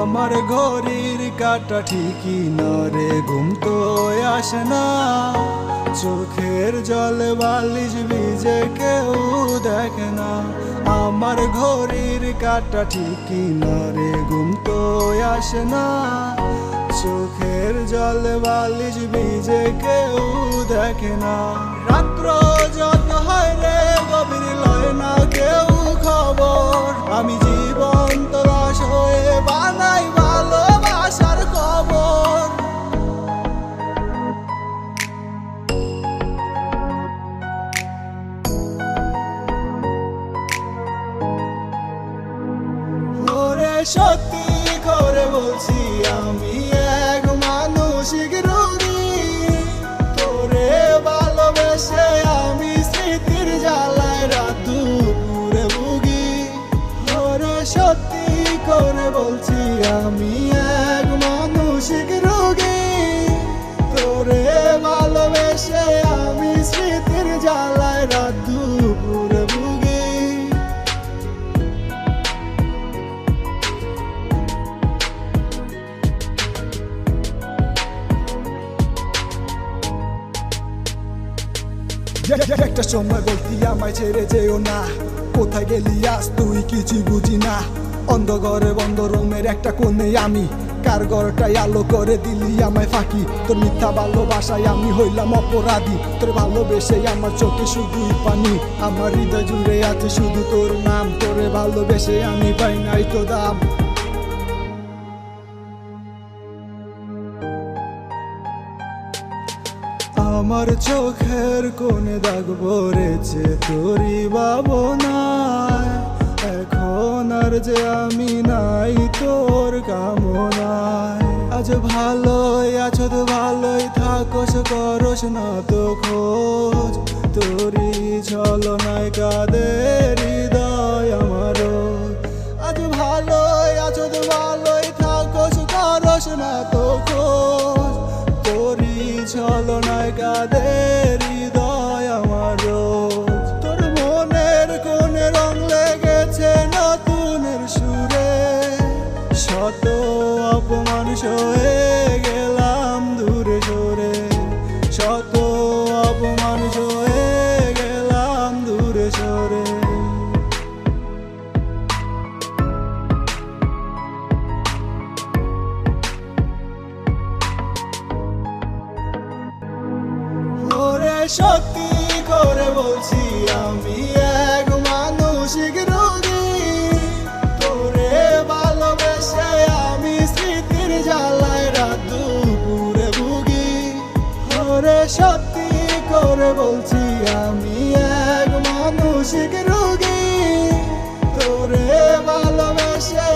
আমার ঘড়ির কাঁটা ঠিকই নড়ে, ঘুম তো আসে না, চোখের জলে বালিশ ভিজে কেউ দেখে না। আমার ঘড়ির কাঁটা ঠিকই নড়ে, ঘুম তো আসে না, চোখের জলে বালিশ ভিজে কেউ দেখে না। রাত্র যত হয় রে গভীর লয় না কেউ খবর, আমি জীবন তলাশ হয়ে বানাই ভালোবাসার খবর। ওরে সত্যি করে বলছি আমি এক মানসিক রোগী, তোরে ভালোবেসে আমি স্মৃতির জ্বালায় রাত দুপুরে ভুগি। ওরে সত্যি করে বলছি আমি এক মানসিক রোগী, তোরে ভালোবেসে আমি স্মৃতির জ্বালায় রাত দুপুরে ভুগি। একটা সময় বলতি আমায় ছেড়ে যেও না, কোথায় গেলি আজ তুই কিছু বুঝি না। অন্ধঘরে বন্ধ রুমের একটা কোণে আমি, কার ঘরটাই আলো করে দিলি আমায় ফাঁকি। তোর মিথ্যা ভালোবাসায় আমি হইলাম অপরাধী, তোর ভালোবেসে আমার চোখে শুধুই পানি। আমার হৃদয় জুড়ে আছে শুধু তোর নাম, তোরে ভালোবেসে আমি পাই নাই তো দাম। আমার চোখের কোণে দাগ ভরেছে তোরই ভাবনায়, এখন আর যে আমি নাই তোর কামনায়। আজ ভালোই আছো তো ভালোই থাকোস, করস না তো খোঁজ, তোরই ছলনায় কাঁদে হৃদয় আমারও। আজ ভালোই আছো তো ভালোই থাকোস, করস না তো খোঁজ, তোরই ছলনায় কাঁদে হৃদয় আমার রোজ। তোর মনের কোণে রং লেগেছে নতুনের সুরে, শত অপমান সয়ে গেলাম দূরে সরে, শত অপমান সয়ে গেলাম দূরে সরে। ওরে সত্যি করে বলছি আমি এক মানসিক রোগী, তোরে ভালোবেসে আমি স্মৃতির জ্বালায় রাত দুপুরে ভুগি। ওরে সত্যি করে বলছি আমি এক মানসিক রোগী, তোরে ভালোবেসে